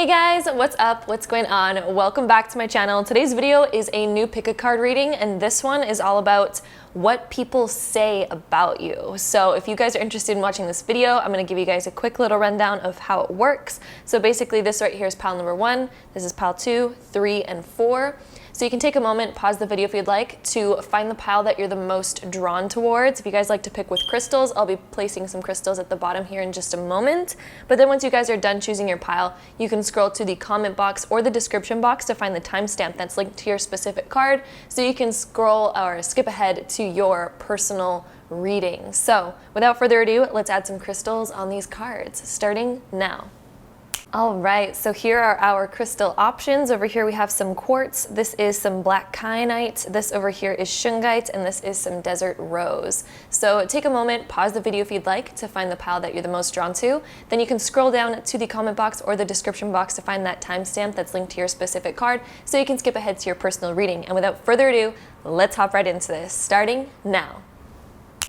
Hey guys, what's up? What's going on? Welcome back to my channel. Today's video is a new pick a card reading, and this one is all about what people say about you. So if you guys are interested in watching this video, I'm going to give you guys a quick little rundown of how it works. So basically this right here is pile number 1, this is pile 2, 3, and 4. So you can take a moment, pause the video if you'd like, to find the pile that you're the most drawn towards. If you guys like to pick with crystals, I'll be placing some crystals at the bottom here in just a moment. But then once you guys are done choosing your pile, you can scroll to the comment box or the description box to find the timestamp that's linked to your specific card, so you can scroll or skip ahead to your personal reading. So without further ado, let's add some crystals on these cards, starting now. All right, so here are our crystal options. Over here we have some quartz, this is some black kyanite, this over here is shungite, and this is some desert rose. So take a moment, pause the video if you'd like to find the pile that you're the most drawn to. Then you can scroll down to the comment box or the description box to find that timestamp that's linked to your specific card, so you can skip ahead to your personal reading. And without further ado, let's hop right into this, starting now.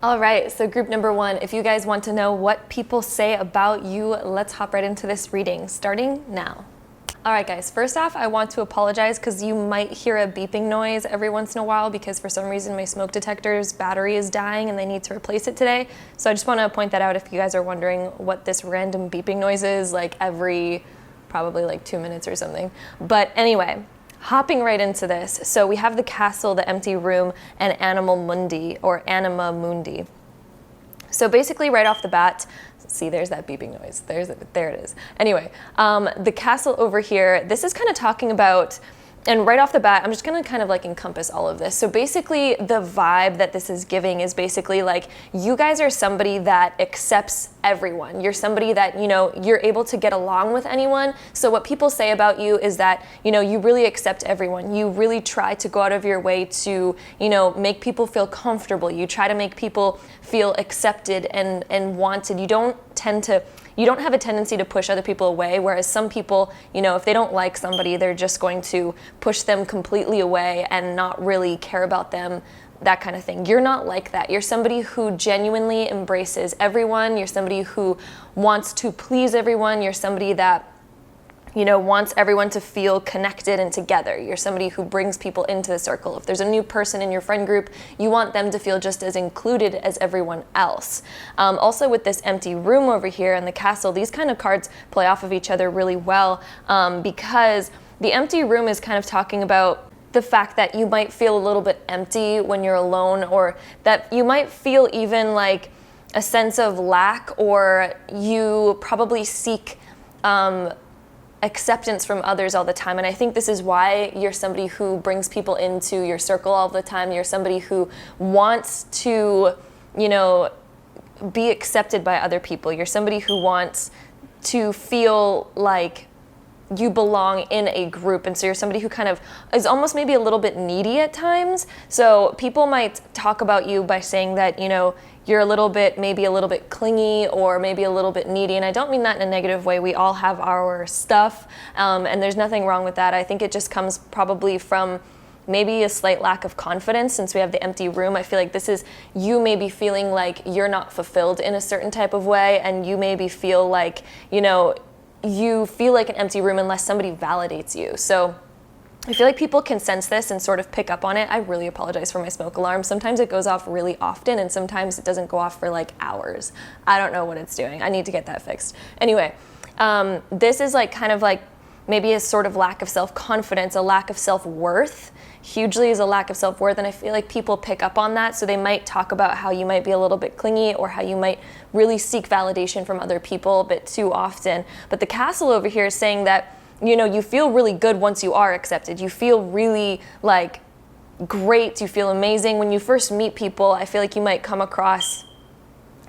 All right, so group number 1, if you guys want to know what people say about you, let's hop right into this reading, starting now. All right guys, first off, I want to apologize because you might hear a beeping noise every once in a while because for some reason my smoke detector's battery is dying and they need to replace it today. So I just want to point that out if you guys are wondering what this random beeping noise is, like every probably like 2 minutes or something. But anyway, hopping right into this, so we have the castle, the empty room, and animal mundi, or anima mundi. So basically right off the bat, see there's that beeping noise, there it is. Anyway, the castle over here, this is kind of talking about, and right off the bat, I'm just gonna kind of like encompass all of this. So basically the vibe that this is giving is basically like, you guys are somebody that accepts everyone. You're somebody that, you know, you're able to get along with anyone. So what people say about you is that, you know, you really accept everyone. You really try to go out of your way to, you know, make people feel comfortable. You try to make people feel accepted and wanted. You don't have a tendency to push other people away, whereas some people, you know, if they don't like somebody, they're just going to push them completely away and not really care about them, that kind of thing. You're not like that. You're somebody who genuinely embraces everyone. You're somebody who wants to please everyone. You're somebody that, you know, wants everyone to feel connected and together. You're somebody who brings people into the circle. If there's a new person in your friend group, you want them to feel just as included as everyone else. Also with this empty room over here and the castle, these kind of cards play off of each other really well, because the empty room is kind of talking about the fact that you might feel a little bit empty when you're alone, or that you might feel even like a sense of lack, or you probably seek acceptance from others all the time. And I think this is why you're somebody who brings people into your circle all the time. You're somebody who wants to, you know, be accepted by other people. You're somebody who wants to feel like you belong in a group, and so you're somebody who kind of is almost maybe a little bit needy at times. So people might talk about you by saying that, you know, you're a little bit, maybe a little bit clingy or maybe a little bit needy, and I don't mean that in a negative way. We all have our stuff, and there's nothing wrong with that. I think it just comes probably from maybe a slight lack of confidence. Since we have the empty room, I feel like this is you maybe feeling like you're not fulfilled in a certain type of way, and you maybe feel like, you know, you feel like an empty room unless somebody validates you. So I feel like people can sense this and sort of pick up on it. I really apologize for my smoke alarm. Sometimes it goes off really often, and sometimes it doesn't go off for like hours. I don't know what it's doing. I need to get that fixed. Anyway, this is like kind of like maybe a sort of lack of self-confidence, a lack of self-worth. Hugely is a lack of self-worth, and I feel like people pick up on that, so they might talk about how you might be a little bit clingy or how you might really seek validation from other people a bit too often. But the castle over here is saying that, you know, you feel really good once you are accepted. You feel really like great, you feel amazing. When you first meet people, I feel like you might come across,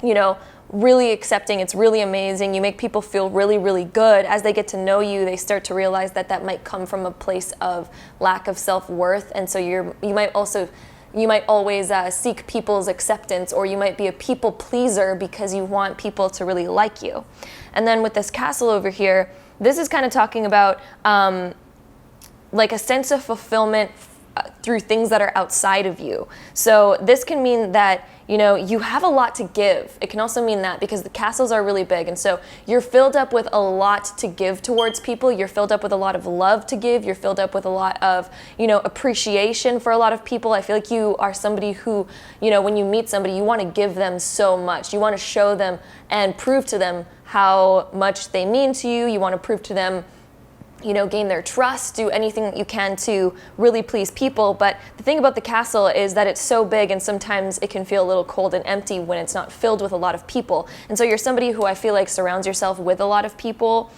you know, really accepting. It's really amazing. You make people feel really, really good. As they get to know you, they start to realize that that might come from a place of lack of self-worth, and so you might always seek people's acceptance, or you might be a people pleaser because you want people to really like you. And then with this castle over here, this is kind of talking about like a sense of fulfillment through things that are outside of you. So this can mean that, you know, you have a lot to give. It can also mean that because the castles are really big, and so you're filled up with a lot to give towards people. You're filled up with a lot of love to give. You're filled up with a lot of, you know, appreciation for a lot of people. I feel like you are somebody who, you know, when you meet somebody, you want to give them so much. You want to show them and prove to them how much they mean to you. You want to prove to them, you know, gain their trust, do anything that you can to really please people. But the thing about the castle is that it's so big, and sometimes it can feel a little cold and empty when it's not filled with a lot of people. And so you're somebody who I feel like surrounds yourself with a lot of people,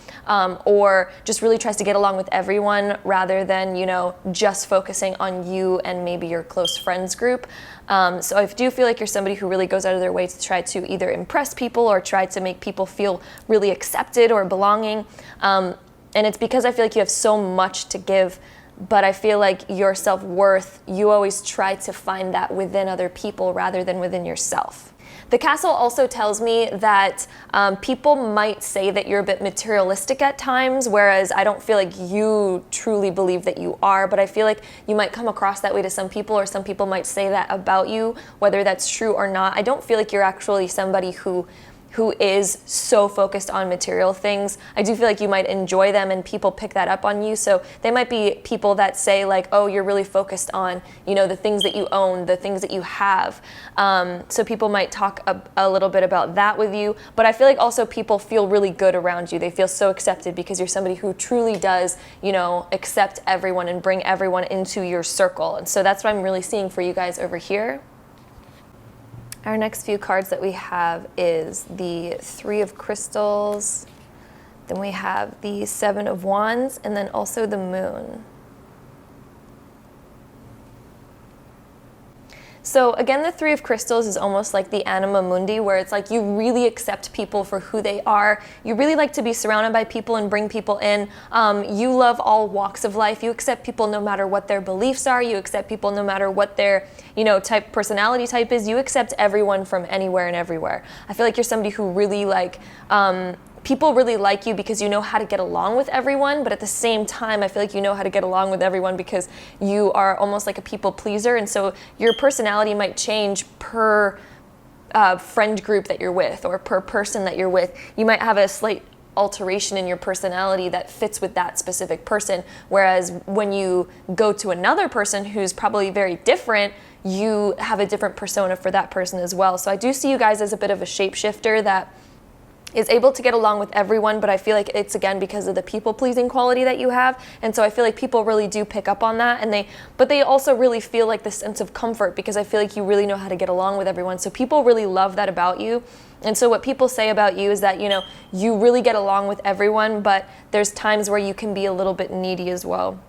or just really tries to get along with everyone rather than, you know, just focusing on you and maybe your close friends group. So I do feel like you're somebody who really goes out of their way to try to either impress people or try to make people feel really accepted or belonging. And it's because I feel like you have so much to give, but I feel like your self-worth, you always try to find that within other people rather than within yourself. The castle also tells me that people might say that you're a bit materialistic at times, whereas I don't feel like you truly believe that you are, but I feel like you might come across that way to some people, or some people might say that about you, whether that's true or not. I don't feel like you're actually somebody who is so focused on material things. I do feel like you might enjoy them, and people pick that up on you. So they might be people that say like, oh, you're really focused on, you know, the things that you own, the things that you have. So people might talk a little bit about that with you. But I feel like also people feel really good around you. They feel so accepted because you're somebody who truly does, you know, accept everyone and bring everyone into your circle. And so that's what I'm really seeing for you guys over here. Our next few cards that we have is the Three of Crystals, then we have the Seven of Wands, and then also the Moon. So again, the Three of Crystals is almost like the anima mundi, where it's like you really accept people for who they are. You really like to be surrounded by people and bring people in. You love all walks of life. You accept people no matter what their beliefs are. You accept people no matter what their, you know, personality type is. You accept everyone from anywhere and everywhere. I feel like you're somebody who really like, people really like you because you know how to get along with everyone, but at the same time, I feel like you know how to get along with everyone because you are almost like a people pleaser, and so your personality might change per friend group that you're with or per person that you're with. You might have a slight alteration in your personality that fits with that specific person, whereas when you go to another person who's probably very different, you have a different persona for that person as well. So I do see you guys as a bit of a shapeshifter that is able to get along with everyone, but I feel like it's again because of the people-pleasing quality that you have, and so I feel like people really do pick up on that, but they also really feel like this sense of comfort because I feel like you really know how to get along with everyone, so people really love that about you. And so what people say about you is that, you know, you really get along with everyone, but there's times where you can be a little bit needy as well.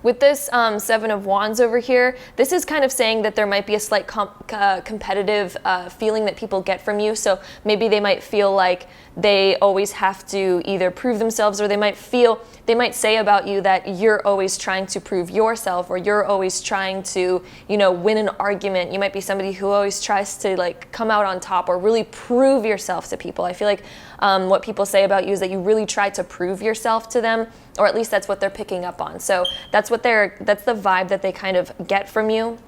With this Seven of Wands over here, this is kind of saying that there might be a slight competitive feeling that people get from you. So maybe they might feel like they always have to either prove themselves, or they might say about you that you're always trying to prove yourself, or you're always trying to, you know, win an argument. You might be somebody who always tries to like come out on top or really prove yourself to people. I feel like what people say about you is that you really try to prove yourself to them, or at least that's what they're picking up on. So that's the vibe that they kind of get from you.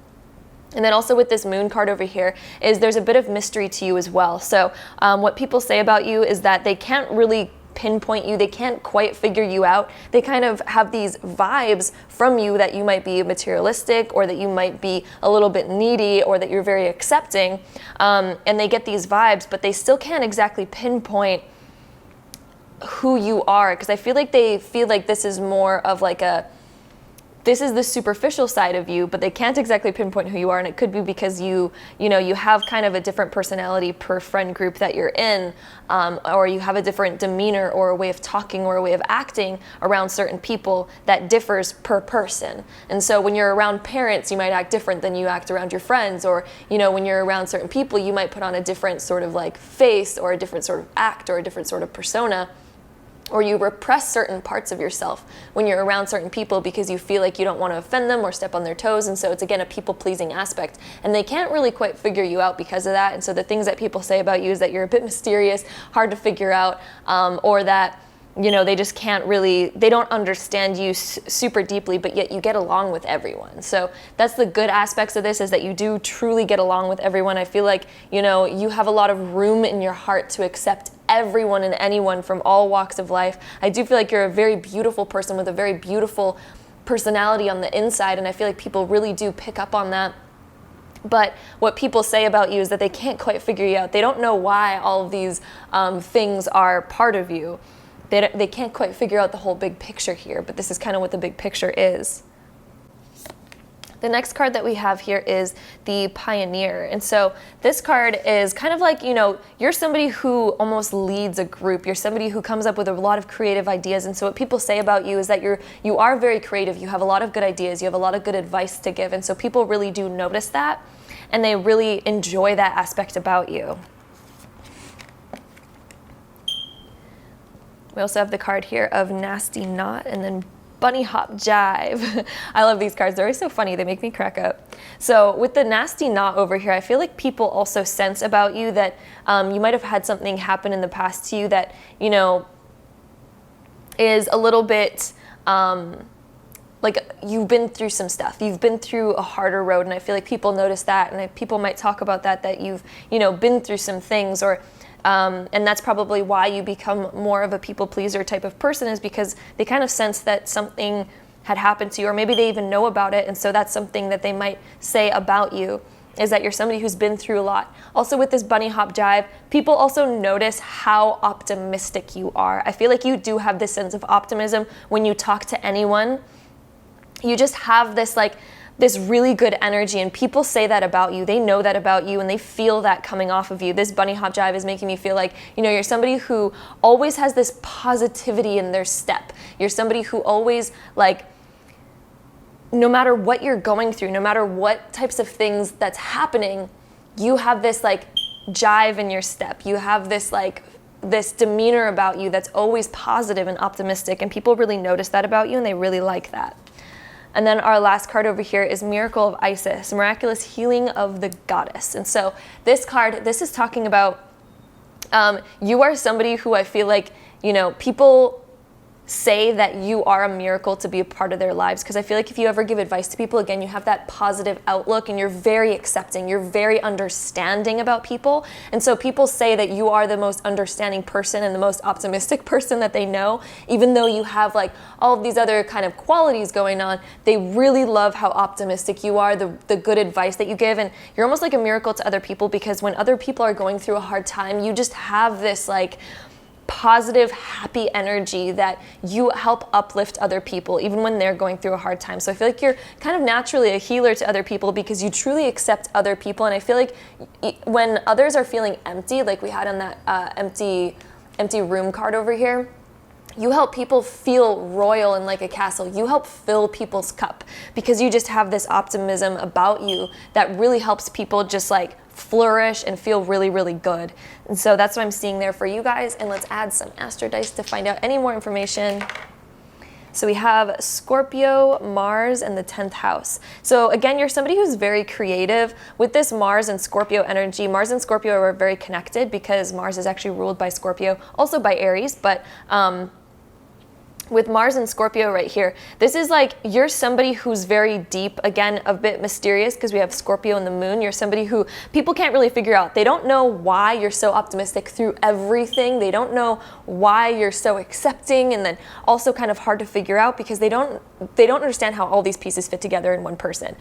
And then also with this Moon card over here is there's a bit of mystery to you as well. So what people say about you is that they can't really pinpoint you. They can't quite figure you out. They kind of have these vibes from you that you might be materialistic, or that you might be a little bit needy, or that you're very accepting. And they get these vibes, but they still can't exactly pinpoint who you are, because I feel like they feel like this is more of like this is the superficial side of you, but they can't exactly pinpoint who you are, and it could be because you have kind of a different personality per friend group that you're in, or you have a different demeanor or a way of talking or a way of acting around certain people that differs per person. And so when you're around parents, you might act different than you act around your friends, or when you're around certain people, you might put on a different sort of like face, or a different sort of act, or a different sort of persona. Or you repress certain parts of yourself when you're around certain people because you feel like you don't want to offend them or step on their toes. And so it's, again, a people-pleasing aspect. And they can't really quite figure you out because of that. And so the things that people say about you is that you're a bit mysterious, hard to figure out, or that you know, they just can't really, they don't understand you super deeply, but yet you get along with everyone. So that's the good aspects of this, is that you do truly get along with everyone. I feel like, you know, you have a lot of room in your heart to accept everyone and anyone from all walks of life. I do feel like you're a very beautiful person with a very beautiful personality on the inside, and I feel like people really do pick up on that. But what people say about you is that they can't quite figure you out. They don't know why all of these things are part of you. They can't quite figure out the whole big picture here, but this is kind of what the big picture is. The next card that we have here is the Pioneer. And so this card is kind of like, you know, you're somebody who almost leads a group. You're somebody who comes up with a lot of creative ideas. And so what people say about you is that you are very creative. You have a lot of good ideas. You have a lot of good advice to give. And so people really do notice that, and they really enjoy that aspect about you. We also have the card here of Nasty Knot, and then Bunny Hop Jive. I love these cards. They're always so funny. They make me crack up. So with the Nasty Knot over here, I feel like people also sense about you that you might have had something happen in the past to you that, you know, is a little bit like you've been through some stuff. You've been through a harder road, and I feel like people notice that, and people might talk about that you've, you know, been through some things, or and that's probably why you become more of a people pleaser type of person, is because they kind of sense that something had happened to you, or maybe they even know about it, and so that's something that they might say about you, is that you're somebody who's been through a lot. Also with this Bunny Hop Jive, people also notice how optimistic you are. I feel like you do have this sense of optimism when you talk to anyone. You just have this this really good energy, and people say that about you. They know that about you, and they feel that coming off of you. This Bunny Hop Jive is making me feel like, you know, you're somebody who always has this positivity in their step. You're somebody who always, like, no matter what you're going through, no matter what types of things that's happening, you have this like jive in your step. You have this this demeanor about you that's always positive and optimistic, and people really notice that about you, and they really like that. And then our last card over here is Miracle of Isis, Miraculous Healing of the Goddess. And so this card, this is talking about you are somebody who I feel like, you know, people say that you are a miracle to be a part of their lives, because I feel like if you ever give advice to people, again, you have that positive outlook, and you're very accepting, you're very understanding about people. And so people say that you are the most understanding person and the most optimistic person that they know, even though you have like all of these other kind of qualities going on. They really love how optimistic you are, the good advice that you give, and you're almost like a miracle to other people, because when other people are going through a hard time, you just have this like positive, happy energy that you help uplift other people even when they're going through a hard time. So I feel like you're kind of naturally a healer to other people, because you truly accept other people. And I feel like when others are feeling empty, like we had on that empty room card over here, you help people feel royal and like a castle. You help fill people's cup, because you just have this optimism about you that really helps people just like flourish and feel really, really good. And so that's what I'm seeing there for you guys. And let's add some Astro Dice to find out any more information. So we have Scorpio, Mars, and the 10th house. So again, you're somebody who's very creative. With this Mars and Scorpio energy, Mars and Scorpio are very connected, because Mars is actually ruled by Scorpio, also by Aries, but with Mars and Scorpio right here, this is like you're somebody who's very deep, again, a bit mysterious, because we have Scorpio and the moon. You're somebody who people can't really figure out. They don't know why you're so optimistic through everything. They don't know why you're so accepting, and then also kind of hard to figure out, because they don't understand how all these pieces fit together in one person,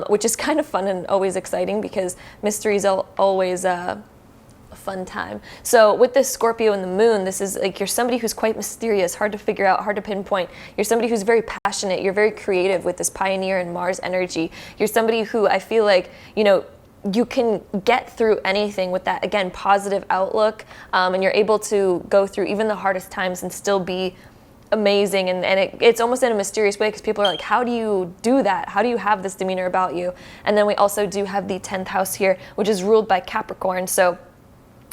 which is kind of fun and always exciting, because mysteries are always fun time. So with this Scorpio and the moon, this is like you're somebody who's quite mysterious, hard to figure out, hard to pinpoint. You're somebody who's very passionate. You're very creative with this Pioneer and Mars energy. You're somebody who I feel like, you know, you can get through anything with that, again, positive outlook, and you're able to go through even the hardest times and still be amazing. And it's almost in a mysterious way, because people are like, how do you do that? How do you have this demeanor about you? And then we also do have the 10th house here, which is ruled by Capricorn. So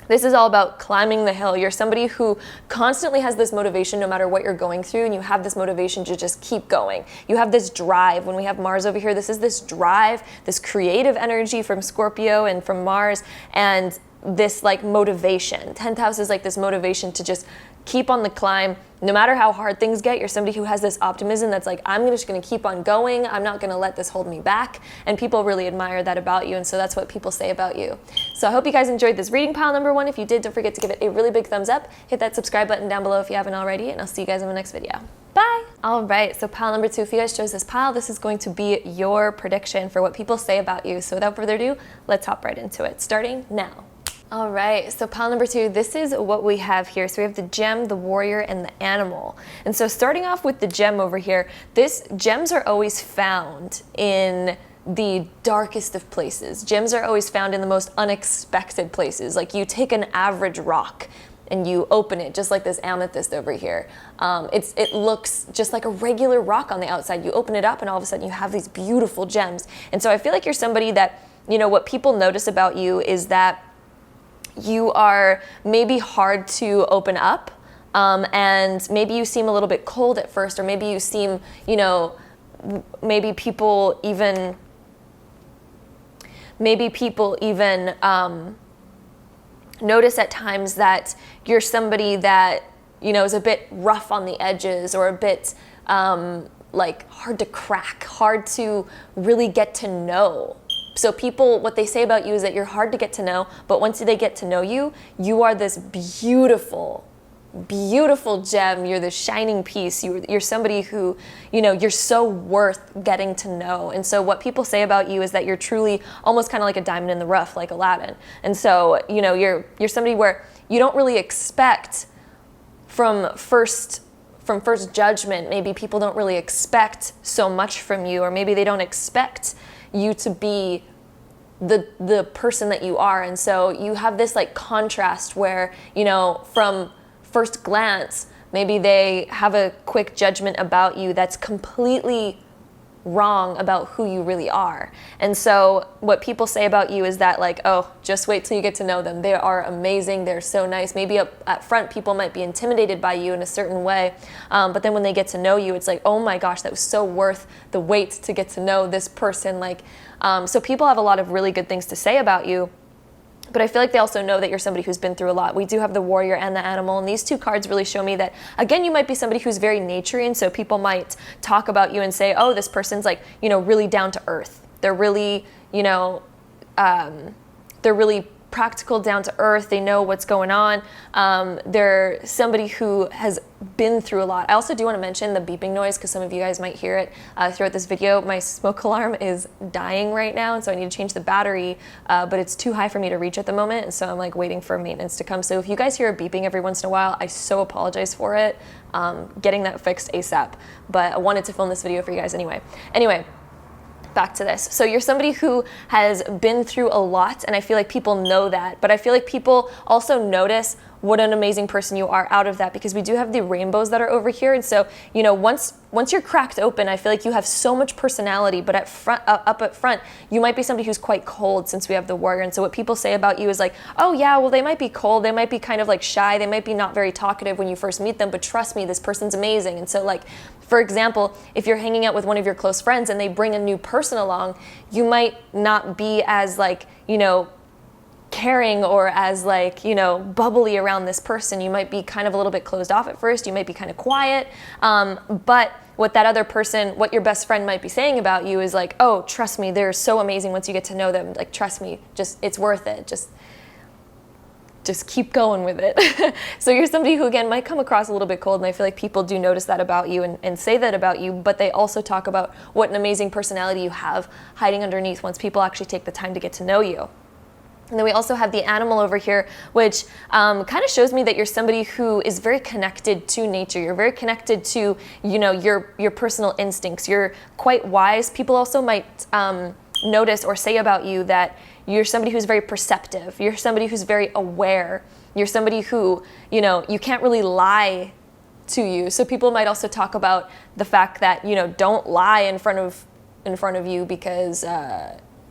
this is all about climbing the hill. You're somebody who constantly has this motivation no matter what you're going through, and you have this motivation to just keep going. You have this drive. When we have Mars over here, this is this drive, this creative energy from Scorpio and from Mars, and this like motivation. 10th house is like this motivation to just keep on the climb. No matter how hard things get, you're somebody who has this optimism that's like, I'm just gonna keep on going. I'm not gonna let this hold me back. And people really admire that about you. And so that's what people say about you. So I hope you guys enjoyed this reading, pile number 1. If you did, don't forget to give it a really big thumbs up. Hit that subscribe button down below if you haven't already. And I'll see you guys in the next video. Bye. All right, so pile number 2, if you guys chose this pile, this is going to be your prediction for what people say about you. So without further ado, let's hop right into it, starting now. All right, so pile number 2, this is what we have here. So we have the gem, the warrior, and the animal. And so starting off with the gem over here, gems are always found in the darkest of places. Gems are always found in the most unexpected places. Like you take an average rock and you open it, just like this amethyst over here. It looks just like a regular rock on the outside. You open it up and all of a sudden you have these beautiful gems. And so I feel like you're somebody that, what people notice about you is that you are maybe hard to open up, and maybe you seem a little bit cold at first, or maybe you seem, maybe people even notice at times that you're somebody that, is a bit rough on the edges, or a bit like hard to crack, hard to really get to know. So people, what they say about you is that you're hard to get to know, but once they get to know you, you are this beautiful, beautiful gem. You're this shining piece. You're somebody who, you're so worth getting to know. And so what people say about you is that you're truly almost kind of like a diamond in the rough, like Aladdin. And so, you're somebody where you don't really expect from first judgment, maybe people don't really expect so much from you, or maybe they don't expect you to be the person that you are. And so you have this like contrast where, from first glance, maybe they have a quick judgment about you that's completely wrong about who you really are. And so what people say about you is that like, oh, just wait till you get to know them. They are amazing. They're so nice. Maybe up front, people might be intimidated by you in a certain way. But then when they get to know you, it's like, oh my gosh, that was so worth the wait to get to know this person. So people have a lot of really good things to say about you. But I feel like they also know that you're somebody who's been through a lot. We do have the warrior and the animal, and these two cards really show me that, again, you might be somebody who's very naturey, so people might talk about you and say, oh, this person's like, really down to earth. They're really, they're really practical, down to earth. They know what's going on. They're somebody who has been through a lot. I also do want to mention the beeping noise because some of you guys might hear it throughout this video. My smoke alarm is dying right now, and so I need to change the battery, but it's too high for me to reach at the moment, and so I'm like waiting for maintenance to come. So if you guys hear a beeping every once in a while, I so apologize for it. Getting that fixed ASAP, but I wanted to film this video for you guys anyway. Back to this. So you're somebody who has been through a lot, and I feel like people know that, but I feel like people also notice what an amazing person you are out of that, because we do have the rainbows that are over here. And so, once you're cracked open, I feel like you have so much personality, but up at front, you might be somebody who's quite cold, since we have the warrior. And so what people say about you is like, oh yeah, well, they might be cold. They might be kind of like shy. They might be not very talkative when you first meet them, but trust me, this person's amazing. And so like, for example, if you're hanging out with one of your close friends and they bring a new person along, you might not be as like, caring or as like, bubbly around this person. You might be kind of a little bit closed off at first. You might be kind of quiet. But what that other person, what your best friend might be saying about you is like, oh, trust me, they're so amazing once you get to know them. Like, trust me, it's worth it. Just keep going with it. So you're somebody who, again, might come across a little bit cold, and I feel like people do notice that about you and say that about you, but they also talk about what an amazing personality you have hiding underneath once people actually take the time to get to know you. And then we also have the animal over here, which kind of shows me that you're somebody who is very connected to nature. You're very connected to, your personal instincts. You're quite wise. People also might notice or say about you that you're somebody who's very perceptive. You're somebody who's very aware. You're somebody who, you can't really lie to you. So people might also talk about the fact that, don't lie in front of you, because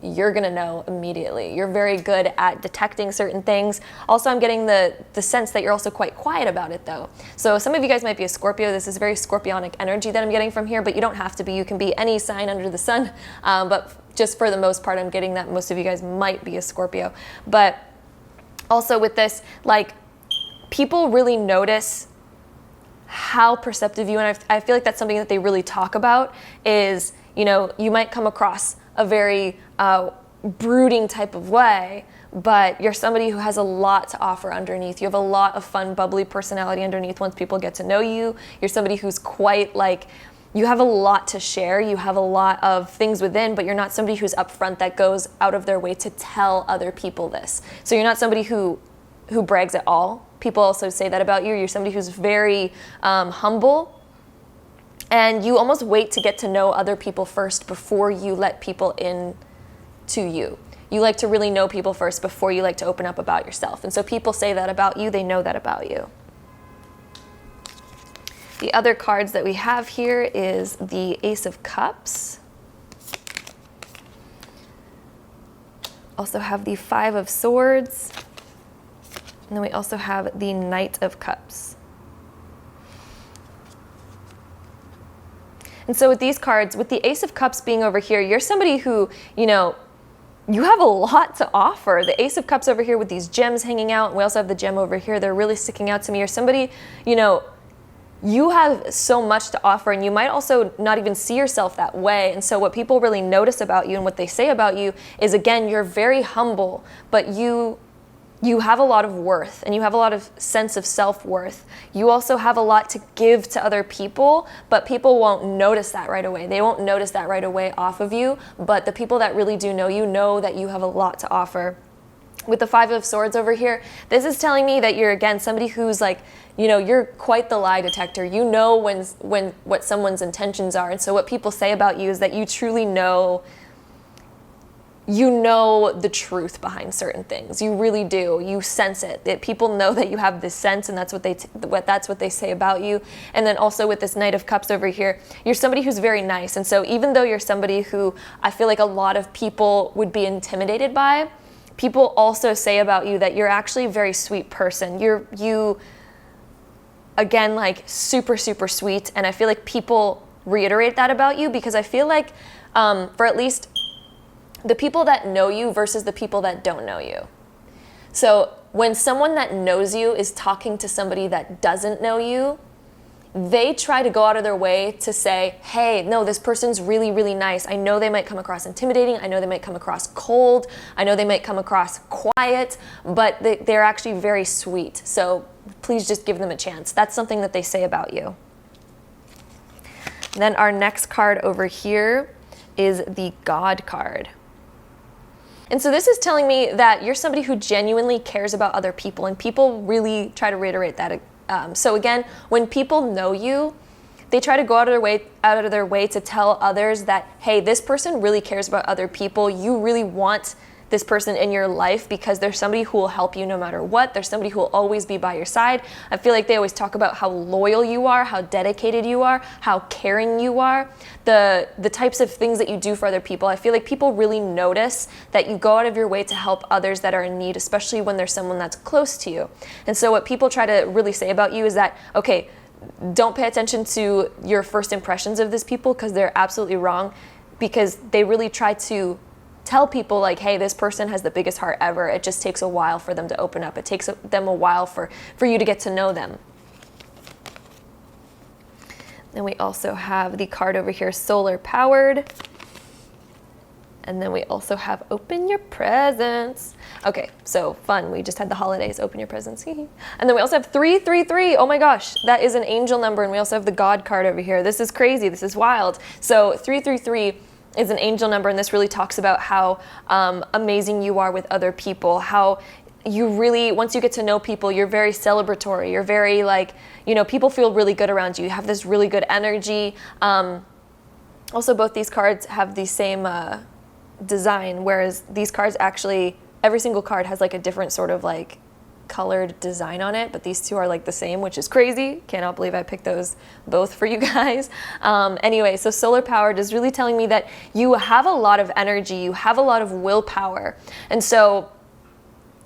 you're gonna know immediately. You're very good at detecting certain things. Also, I'm getting the sense that you're also quite quiet about it though. So some of you guys might be a Scorpio. This is very Scorpionic energy that I'm getting from here, but you don't have to be. You can be any sign under the sun. But just for the most part, I'm getting that most of you guys might be a Scorpio. But also with this, like, people really notice how perceptive you, and I feel like that's something that they really talk about is, you know, you might come across a very brooding type of way, but you're somebody who has a lot to offer underneath. You have a lot of fun, bubbly personality underneath once people get to know you. You're somebody who's quite like, you have a lot to share. You have a lot of things within, but you're not somebody who's upfront that goes out of their way to tell other people this. So you're not somebody who brags at all. People also say that about you. You're somebody who's very humble, and you almost wait to get to know other people first before you let people in to you. You like to really know people first before you like to open up about yourself. And so people say that about you, they know that about you. The other cards that we have here is the Ace of Cups. Also have the Five of Swords. And then we also have the Knight of Cups. And so with these cards, with the Ace of Cups being over here, you're somebody who, you know, you have a lot to offer. The Ace of Cups over here with these gems hanging out, and we also have the gem over here. They're really sticking out to me. You're somebody, you know, you have so much to offer, and you might also not even see yourself that way. And so what people really notice about you and what they say about you is, again, you're very humble, but you have a lot of worth, and you have a lot of sense of self-worth. You also have a lot to give to other people, but people won't notice that right away. They won't notice that right away off of you, but the people that really do know you know that you have a lot to offer. With the Five of Swords over here, this is telling me that you're, again, somebody who's like, you know, you're quite the lie detector. You know when what someone's intentions are. And so what people say about you is that you truly know, you know the truth behind certain things. You really do. You sense it. That people know that you have this sense, and that's what they say about you. And then also with this Knight of Cups over here, you're somebody who's very nice. And so even though you're somebody who I feel like a lot of people would be intimidated by, people also say about you that you're actually a very sweet person. You again, like super, super sweet. And I feel like people reiterate that about you, because I feel like for at least the people that know you versus the people that don't know you. So when someone that knows you is talking to somebody that doesn't know you, they try to go out of their way to say, hey, no, this person's really, really nice. I know they might come across intimidating. I know they might come across cold. I know they might come across quiet, but they're actually very sweet. So please just give them a chance. That's something that they say about you. And then our next card over here is the God card. And so this is telling me that you're somebody who genuinely cares about other people, and people really try to reiterate that. So again, when people know you, they try to go out of their way to tell others that, hey, this person really cares about other people. You really want this person in your life because there's somebody who will help you no matter what. There's somebody who will always be by your side. I feel like they always talk about how loyal you are, how dedicated you are, how caring you are, the types of things that you do for other people. I feel like people really notice that you go out of your way to help others that are in need, especially when there's someone that's close to you. And so what people try to really say about you is that, okay, don't pay attention to your first impressions of these people, because they're absolutely wrong, because they really try to tell people like, hey, this person has the biggest heart ever. It just takes a while for them to open up. It takes them a while for you to get to know them. Then we also have the card over here, solar powered. And then we also have open your presents. Okay, so fun. We just had the holidays, open your presents. And then we also have 333. Oh my gosh, that is an angel number. And we also have the God card over here. This is crazy. This is wild. So 333 is an angel number, and this really talks about how amazing you are with other people, how you really, once you get to know people, you're very celebratory. You're very like, you know, people feel really good around you. You have this really good energy. Also, both these cards have the same design, whereas these cards actually, every single card has like a different sort of like colored design on it, but these two are like the same, which is crazy. Cannot believe I picked those both for you guys. Anyway, so solar powered is really telling me that you have a lot of energy, you have a lot of willpower. And so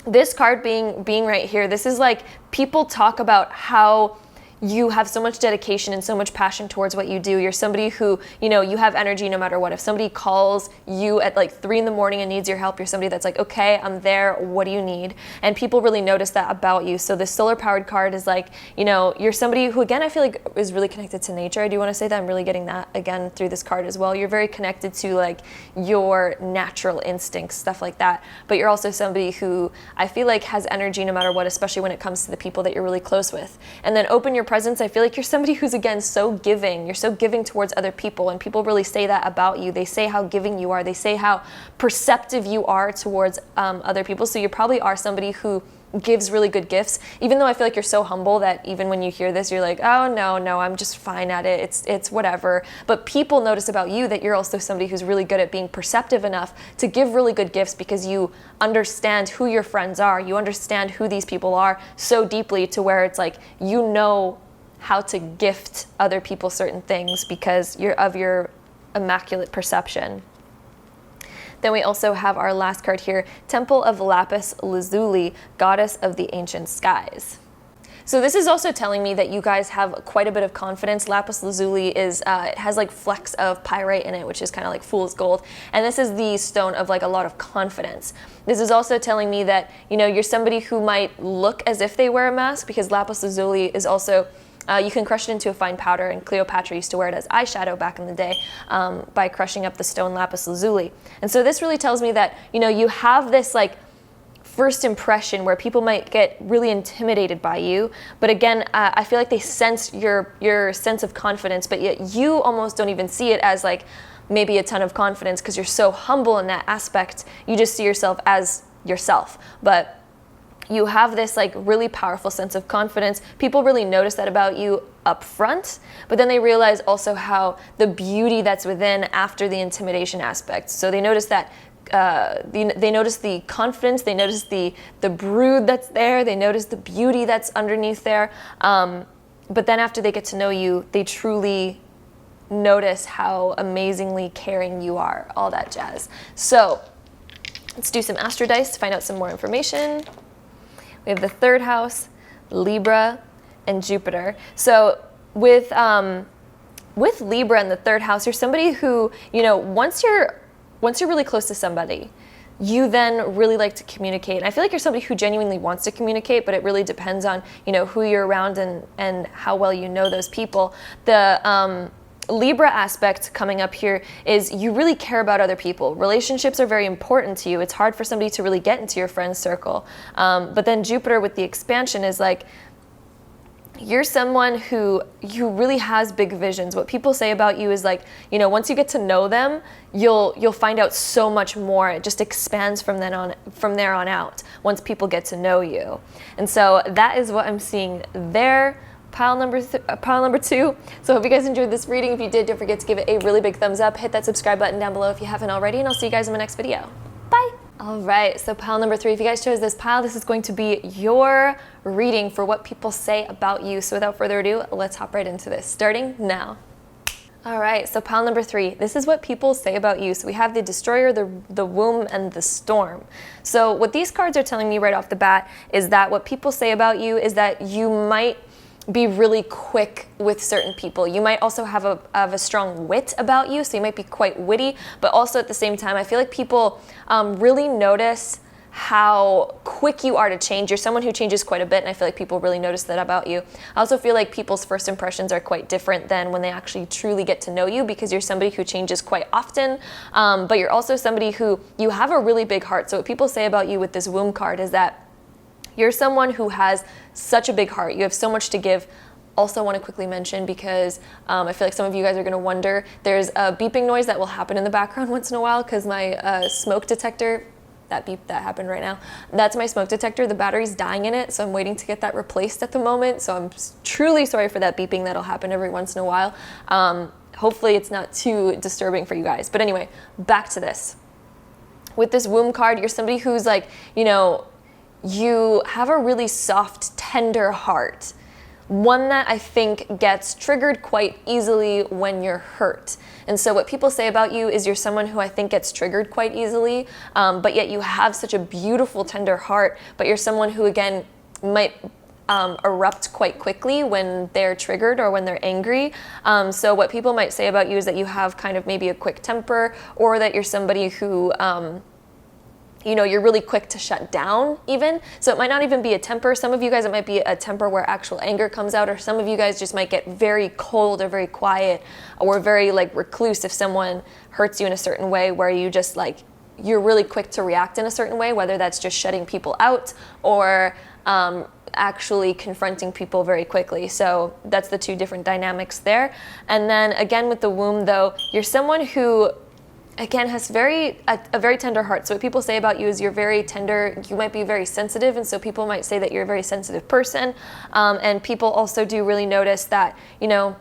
this card being right here, this is like, people talk about how you have so much dedication and so much passion towards what you do. You're somebody who, you know, you have energy no matter what. If somebody calls you at like 3 a.m. and needs your help, you're somebody that's like, okay, I'm there. What do you need? And people really notice that about you. So this solar powered card is like, you know, you're somebody who, again, I feel like is really connected to nature. I do want to say that I'm really getting that again through this card as well. You're very connected to like your natural instincts, stuff like that. But you're also somebody who I feel like has energy no matter what, especially when it comes to the people that you're really close with. And then open your presence. I feel like you're somebody who's, again, so giving. You're so giving towards other people, and people really say that about you. They say how giving you are. They say how perceptive you are towards other people. So you probably are somebody who gives really good gifts, even though I feel like you're so humble that even when you hear this, you're like, oh, no, I'm just fine at it. It's whatever. But people notice about you that you're also somebody who's really good at being perceptive enough to give really good gifts, because you understand who your friends are. You understand who these people are so deeply to where it's like, you know how to gift other people certain things because you're of your immaculate perception. Then we also have our last card here, Temple of Lapis Lazuli, Goddess of the Ancient Skies. So this is also telling me that you guys have quite a bit of confidence. Lapis lazuli is, it has like flecks of pyrite in it, which is kind of like fool's gold. And this is the stone of like a lot of confidence. This is also telling me that, you know, you're somebody who might look as if they wear a mask, because lapis lazuli is also, you can crush it into a fine powder, and Cleopatra used to wear it as eyeshadow back in the day by crushing up the stone lapis lazuli. And so this really tells me that, you know, you have this like first impression where people might get really intimidated by you, but again, I feel like they sense your sense of confidence, but yet you almost don't even see it as like maybe a ton of confidence, because you're so humble in that aspect. You just see yourself as yourself, but you have this like really powerful sense of confidence. People really notice that about you up front, but then they realize also how the beauty that's within after the intimidation aspect. So they notice that they notice the confidence, they notice the brood that's there, they notice the beauty that's underneath there. But then after they get to know you, they truly notice how amazingly caring you are, all that jazz. So let's do some astro dice to find out some more information. We have the third house, Libra, and Jupiter. So with Libra in the third house, you're somebody who, you know, once you're really close to somebody, you then really like to communicate. And I feel like you're somebody who genuinely wants to communicate, but it really depends on, you know, who you're around and how well you know those people. The Libra aspect coming up here is you really care about other people. Relationships are very important to you. It's hard for somebody to really get into your friend's circle. But then Jupiter with the expansion is like, you're someone who really has big visions. What people say about you is like, you know, once you get to know them, you'll find out so much more. It just expands from there on out once people get to know you. And so that is what I'm seeing there. Pile number 2. So I hope you guys enjoyed this reading. If you did, don't forget to give it a really big thumbs up. Hit that subscribe button down below if you haven't already, and I'll see you guys in my next video. Bye. All right, so pile number 3, if you guys chose this pile, this is going to be your reading for what people say about you. So without further ado, let's hop right into this, starting now. All right, so pile number 3, this is what people say about you. So we have the Destroyer, the Womb, and the Storm. So what these cards are telling me right off the bat is that what people say about you is that you might be really quick with certain people. You might also have a strong wit about you, so you might be quite witty, but also at the same time, I feel like people really notice how quick you are to change. You're someone who changes quite a bit, and I feel like people really notice that about you. I also feel like people's first impressions are quite different than when they actually truly get to know you, because you're somebody who changes quite often, but you're also somebody who, you have a really big heart. So what people say about you with this Womb card is that you're someone who has such a big heart. You have so much to give. Also want to quickly mention, because I feel like some of you guys are going to wonder, there's a beeping noise that will happen in the background once in a while, because my smoke detector, that beep that happened right now, that's my smoke detector. The battery's dying in it, so I'm waiting to get that replaced at the moment. So I'm truly sorry for that beeping that'll happen every once in a while. Hopefully it's not too disturbing for you guys. But anyway, back to this. With this Womb card, you're somebody who's like, you know, you have a really soft, tender heart. One that I think gets triggered quite easily when you're hurt. And so what people say about you is you're someone who I think gets triggered quite easily, but yet you have such a beautiful, tender heart, but you're someone who, again, might erupt quite quickly when they're triggered or when they're angry. So what people might say about you is that you have kind of maybe a quick temper, or that you're somebody who, you know, you're really quick to shut down even. So it might not even be a temper. Some of you guys, it might be a temper where actual anger comes out, or some of you guys just might get very cold or very quiet or very like recluse if someone hurts you in a certain way, where you just like, you're really quick to react in a certain way, whether that's just shutting people out or actually confronting people very quickly. So that's the two different dynamics there. And then again with the womb though, you're someone who again has a very tender heart. So what people say about you is you're very tender, you might be very sensitive, and so people might say that you're a very sensitive person. And people also do really notice that, you know,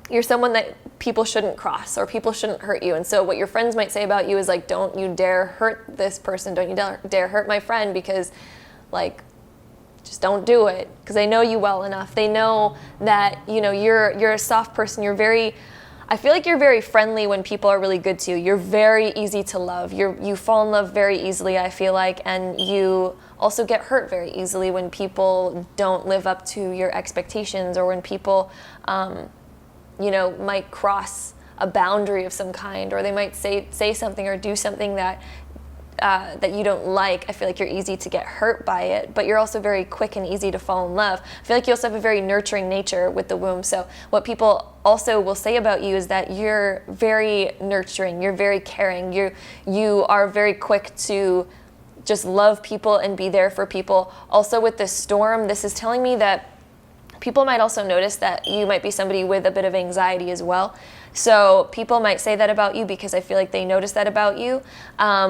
you're someone that people shouldn't cross, or people shouldn't hurt you. And so what your friends might say about you is like, don't you dare hurt this person, don't you dare hurt my friend, because like, just don't do it, because they know you well enough. They know that, you know, you're a soft person. I feel like you're very friendly when people are really good to you. You're very easy to love. You fall in love very easily, I feel like, and you also get hurt very easily when people don't live up to your expectations, or when people, you know, might cross a boundary of some kind, or they might say something or do something that you don't like. I feel like you're easy to get hurt by it, but you're also very quick and easy to fall in love. I feel like you also have a very nurturing nature with the womb. So what people also will say about you is that you're very nurturing, you're very caring, you are very quick to just love people and be there for people. Also with this storm, this is telling me that people might also notice that you might be somebody with a bit of anxiety as well. So people might say that about you because I feel like they notice that about you,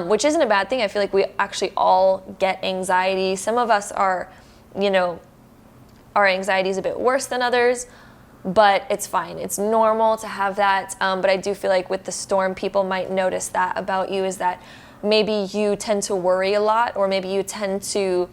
which isn't a bad thing. I feel like we actually all get anxiety. Some of us are, you know, our anxiety is a bit worse than others, but it's fine. It's normal to have that. But I do feel like with the storm, people might notice that about you, is that maybe you tend to worry a lot, or maybe you tend to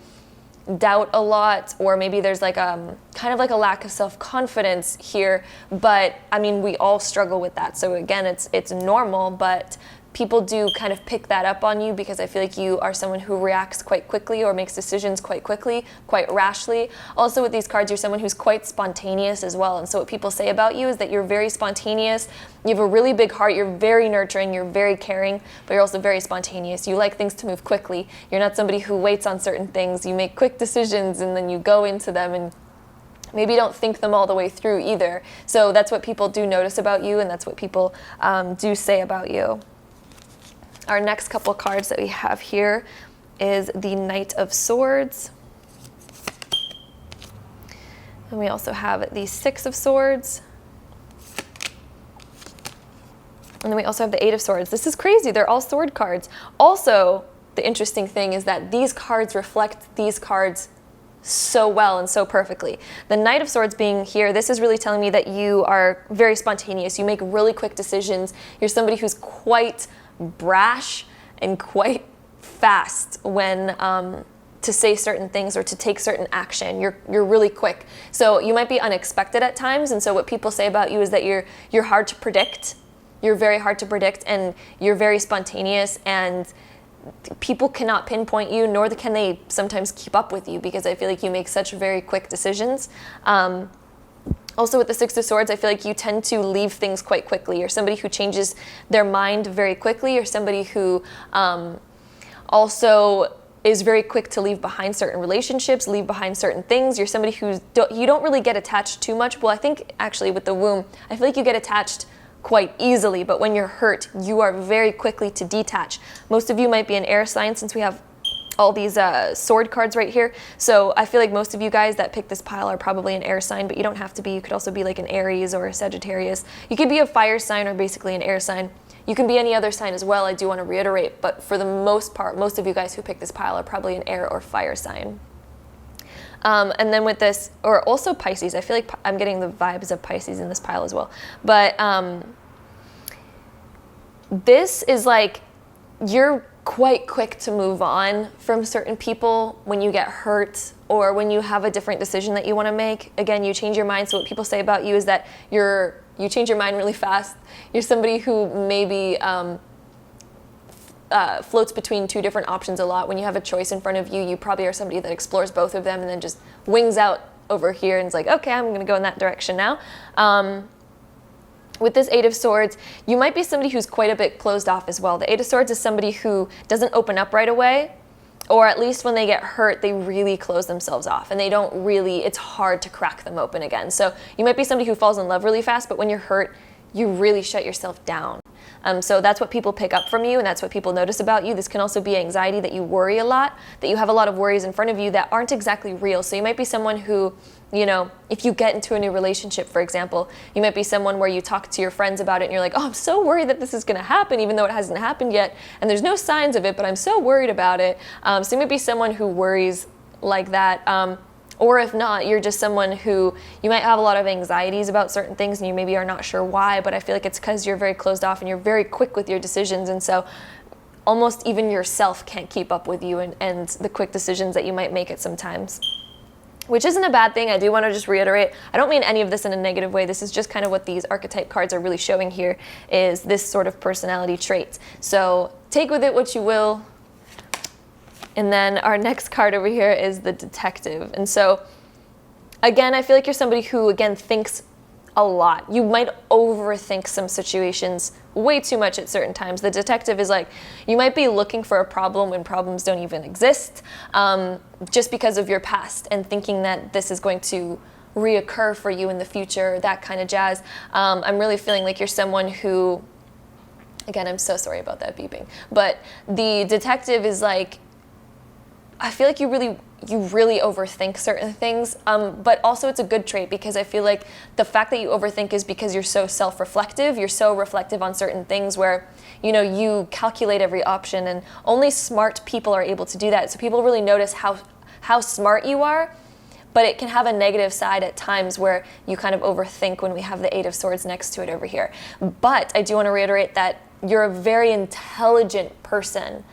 doubt a lot, or maybe there's like kind of like a lack of self-confidence here. But I mean, we all struggle with that. So again, it's normal, but people do kind of pick that up on you, because I feel like you are someone who reacts quite quickly or makes decisions quite quickly, quite rashly. Also with these cards, you're someone who's quite spontaneous as well. And so what people say about you is that you're very spontaneous, you have a really big heart, you're very nurturing, you're very caring, but you're also very spontaneous. You like things to move quickly. You're not somebody who waits on certain things. You make quick decisions and then you go into them, and maybe don't think them all the way through either. So that's what people do notice about you, and that's what people do say about you. Our next couple cards that we have here is the Knight of Swords. And we also have the Six of Swords. And then we also have the Eight of Swords. This is crazy. They're all sword cards. Also, the interesting thing is that these cards reflect these cards so well and so perfectly. The Knight of Swords being here, this is really telling me that you are very spontaneous. You make really quick decisions. You're somebody who's quite brash and quite fast when to say certain things or to take certain action. You're really quick. So you might be unexpected at times, and so what people say about you is that you're hard to predict. You're very hard to predict, and you're very spontaneous, and people cannot pinpoint you, nor can they sometimes keep up with you, because I feel like you make such very quick decisions. Also with the Six of Swords, I feel like you tend to leave things quite quickly. You're somebody who changes their mind very quickly. You're somebody who also is very quick to leave behind certain relationships, leave behind certain things. You're somebody who you don't really get attached too much. Well, I think actually with the womb, I feel like you get attached quite easily, but when you're hurt, you are very quickly to detach. Most of you might be an air sign, since we have all these sword cards right here. So I feel like most of you guys that pick this pile are probably an air sign, but you don't have to be. You could also be like an Aries or a Sagittarius. You could be a fire sign or basically an air sign. You can be any other sign as well, I do want to reiterate, but for the most part, most of you guys who pick this pile are probably an air or fire sign. And then with this, or also Pisces, I feel like I'm getting the vibes of Pisces in this pile as well. But this is like, you're quite quick to move on from certain people when you get hurt, or when you have a different decision that you want to make. Again, you change your mind. So what people say about you is that you change your mind really fast. You're somebody who maybe floats between two different options a lot. When you have a choice in front of you, you probably are somebody that explores both of them and then just wings out over here and is like, okay, I'm going to go in that direction now. With this Eight of Swords, you might be somebody who's quite a bit closed off as well. The Eight of Swords is somebody who doesn't open up right away, or at least when they get hurt, they really close themselves off and they don't really, it's hard to crack them open again. So you might be somebody who falls in love really fast, but when you're hurt, you really shut yourself down. So that's what people pick up from you, and that's what people notice about you. This can also be anxiety, that you worry a lot, that you have a lot of worries in front of you that aren't exactly real. So you might be someone who, you know, if you get into a new relationship, for example, you might be someone where you talk to your friends about it and you're like, oh, I'm so worried that this is going to happen, even though it hasn't happened yet. And there's no signs of it, but I'm so worried about it. So you might be someone who worries like that. Or if not, you're just someone who, you might have a lot of anxieties about certain things and you maybe are not sure why, but I feel like it's because you're very closed off and you're very quick with your decisions. And so almost even yourself can't keep up with you and the quick decisions that you might make at sometimes. Which isn't a bad thing. I do want to just reiterate, I don't mean any of this in a negative way. This is just kind of what these archetype cards are really showing here, is this sort of personality trait. So take with it what you will. And then our next card over here is the Detective. And so, again, I feel like you're somebody who, again, thinks a lot. You might overthink some situations way too much at certain times. The Detective is like, you might be looking for a problem when problems don't even exist, just because of your past and thinking that this is going to reoccur for you in the future, that kind of jazz. I'm really feeling like you're someone who, again, I'm so sorry about that beeping, but the Detective is like, I feel like you really overthink certain things, but also it's a good trait, because I feel like the fact that you overthink is because you're so self-reflective. You're so reflective on certain things where, you know, you calculate every option, and only smart people are able to do that. So people really notice how smart you are, but it can have a negative side at times where you kind of overthink when we have the Eight of Swords next to it over here. But I do want to reiterate that you're a very intelligent person.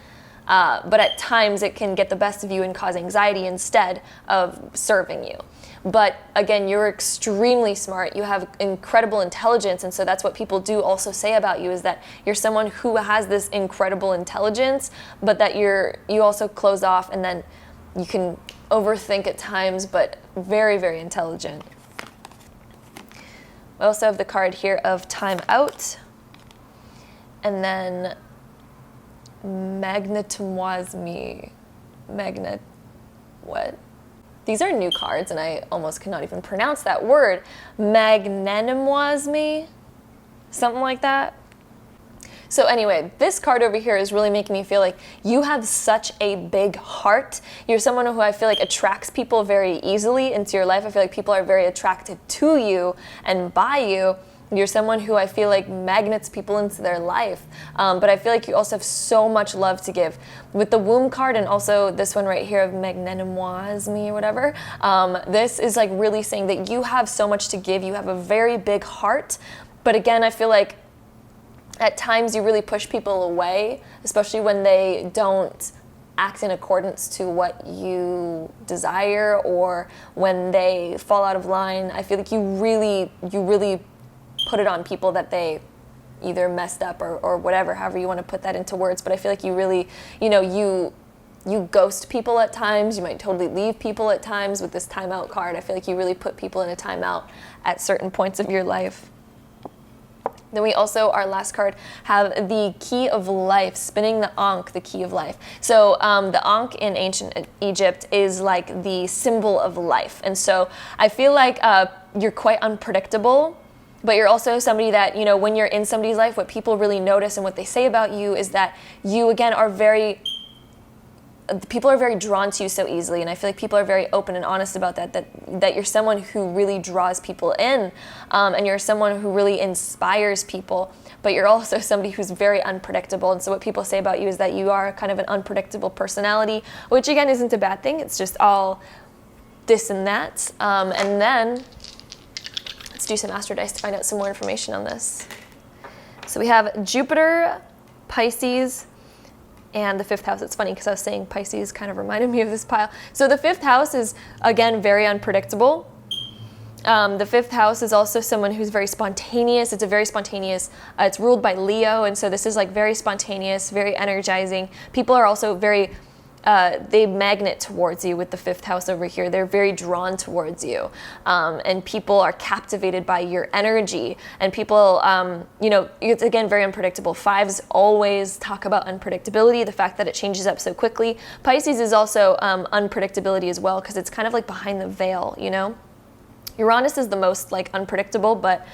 But at times it can get the best of you and cause anxiety instead of serving you. But again, you're extremely smart. You have incredible intelligence, and so that's what people do also say about you, is that you're someone who has this incredible intelligence, but that you also close off, and then you can overthink at times, but very, very intelligent. We also have the card here of Time Out, and then what? These are new cards, and I almost cannot even pronounce that word. Magnanimoise, something like that. So anyway, this card over here is really making me feel like you have such a big heart. You're someone who I feel like attracts people very easily into your life. I feel like people are very attracted to you and by you. You're someone who I feel like magnets people into their life. But I feel like you also have so much love to give. With the Womb card, and also this one right here of Magnanimoise or whatever, this is like really saying that you have so much to give. You have a very big heart. But again, I feel like at times you really push people away, especially when they don't act in accordance to what you desire, or when they fall out of line. I feel like you really put it on people that they either messed up or whatever, however you want to put that into words. But I feel like you really, you ghost people at times. You might totally leave people at times with this timeout card. I feel like you really put people in a timeout at certain points of your life. Then we also, our last card, have the Key of Life, spinning the Ankh, the Key of Life. So the Ankh in ancient Egypt is like the symbol of life. And so I feel like you're quite unpredictable, but you're also somebody that, when you're in somebody's life, what people really notice and what they say about you is that you, again, people are very drawn to you so easily. And I feel like people are very open and honest about that you're someone who really draws people in, and you're someone who really inspires people, but you're also somebody who's very unpredictable. And so what people say about you is that you are kind of an unpredictable personality, which again isn't a bad thing. It's just all this and that. And then let's do some astro dice to find out some more information on this. So we have Jupiter, Pisces, and the fifth house. It's funny because I was saying Pisces kind of reminded me of this pile. So the fifth house is, again, very unpredictable. The fifth house is also someone who's very spontaneous. It's a very spontaneous, it's ruled by Leo. And so this is like very spontaneous, very energizing. People are also very, they magnet towards you with the fifth house over here. They're very drawn towards you. And people are captivated by your energy. And people, you know, it's again, very unpredictable. Fives always talk about unpredictability, the fact that it changes up so quickly. Pisces is also unpredictability as well, because it's kind of like behind the veil, you know? Uranus is the most like unpredictable, but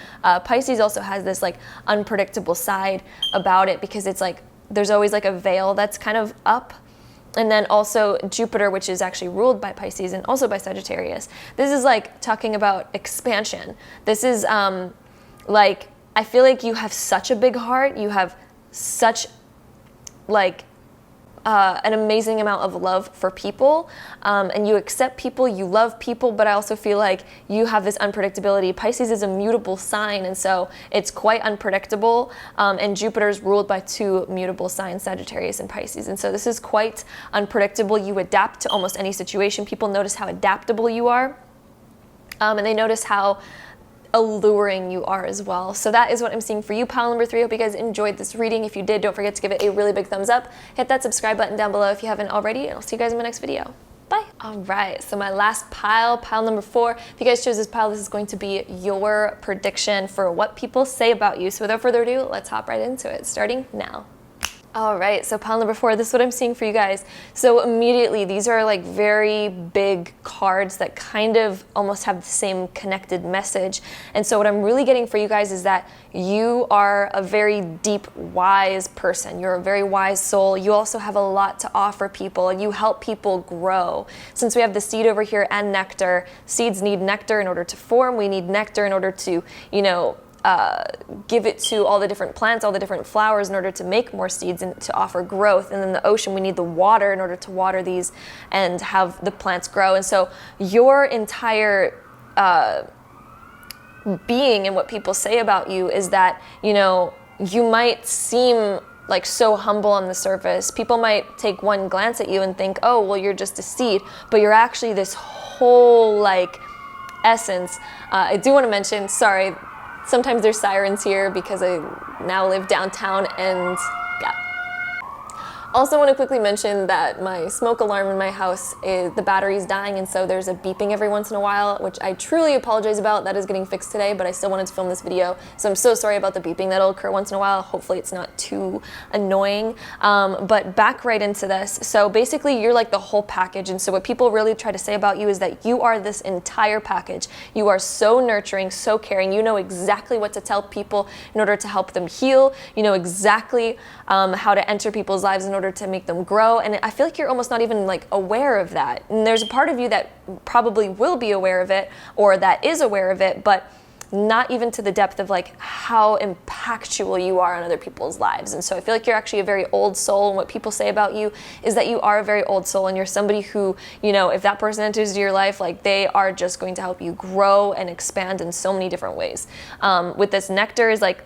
Pisces also has this like unpredictable side about it, because it's like there's always like a veil that's kind of up. And then also Jupiter, which is actually ruled by Pisces and also by Sagittarius. This is like talking about expansion. This is like, I feel like you have such a big heart. You have such like an amazing amount of love for people, and you accept people, you love people, but I also feel like you have this unpredictability. Pisces is a mutable sign, and so it's quite unpredictable, and Jupiter is ruled by two mutable signs, Sagittarius and Pisces, and so this is quite unpredictable. You adapt to almost any situation. People notice how adaptable you are, and they notice how alluring you are as well. So that is what I'm seeing for you, pile number 3. Hope you guys enjoyed this reading. If you did, don't forget to give it a really big thumbs up. Hit that subscribe button down below if you haven't already, and I'll see you guys in my next video. Bye. All right, so my last pile number 4. If you guys chose this pile, this is going to be your prediction for what people say about you. So without further ado, let's hop right into it, starting now. All right, so pile number 4, this is what I'm seeing for you guys. So immediately, these are like very big cards that kind of almost have the same connected message. And so what I'm really getting for you guys is that you are a very deep, wise person. You're a very wise soul. You also have a lot to offer people. You help people grow. Since we have the seed over here and nectar, seeds need nectar in order to form. We need nectar in order to, you know, give it to all the different plants, all the different flowers in order to make more seeds and to offer growth. And then the ocean, we need the water in order to water these and have the plants grow. And so your entire being and what people say about you is that, you know, you might seem like so humble on the surface. People might take one glance at you and think, oh, well, you're just a seed, but you're actually this whole like essence. I do want to mention, sorry, sometimes there's sirens here because I now live downtown, and yeah. Also want to quickly mention that my smoke alarm in my house, the battery's dying, and so there's a beeping every once in a while, which I truly apologize about. That is getting fixed today, but I still wanted to film this video, so I'm so sorry about the beeping that'll occur once in a while. Hopefully it's not too annoying, but back right into this. So basically you're like the whole package, and so what people really try to say about you is that you are this entire package. You are so nurturing, so caring. You know exactly what to tell people in order to help them heal. You know exactly how to enter people's lives in order to make them grow, and I feel like you're almost not even like aware of that. And there's a part of you that probably will be aware of it, or that is aware of it, but not even to the depth of like how impactful you are on other people's lives. And so I feel like you're actually a very old soul, and what people say about you is that you are a very old soul, and you're somebody who, you know, if that person enters your life, like they are just going to help you grow and expand in so many different ways. With this nectar is like,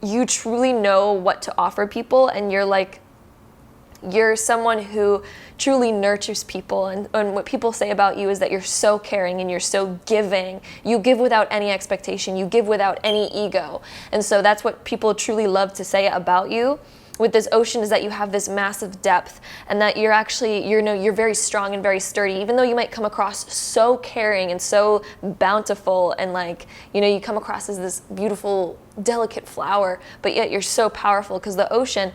you truly know what to offer people, and you're someone who truly nurtures people, and what people say about you is that you're so caring and you're so giving. You give without any expectation. You give without any ego. And so that's what people truly love to say about you. With this ocean is that you have this massive depth, and that you're actually, you know, you're very strong and very sturdy, even though you might come across so caring and so bountiful, and like, you know, you come across as this beautiful, delicate flower, but yet you're so powerful, because the ocean,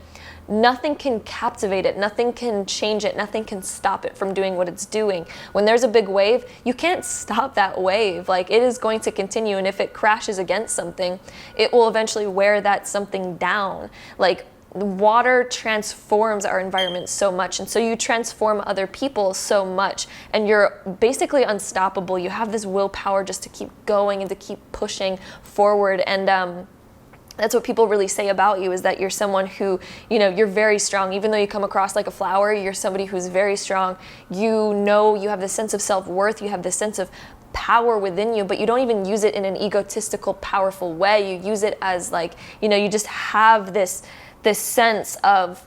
nothing can captivate it, nothing can change it, nothing can stop it from doing what it's doing. When there's a big wave, you can't stop that wave. Like, it is going to continue, and if it crashes against something, it will eventually wear that something down. Like, water transforms our environment so much, and so you transform other people so much, and you're basically unstoppable. You have this willpower just to keep going and to keep pushing forward, and that's what people really say about you, is that you're someone who, you know, you're very strong. Even though you come across like a flower, you're somebody who's very strong. You know, you have this sense of self-worth, you have this sense of power within you, but you don't even use it in an egotistical, powerful way. You use it as like, you know, you just have this sense of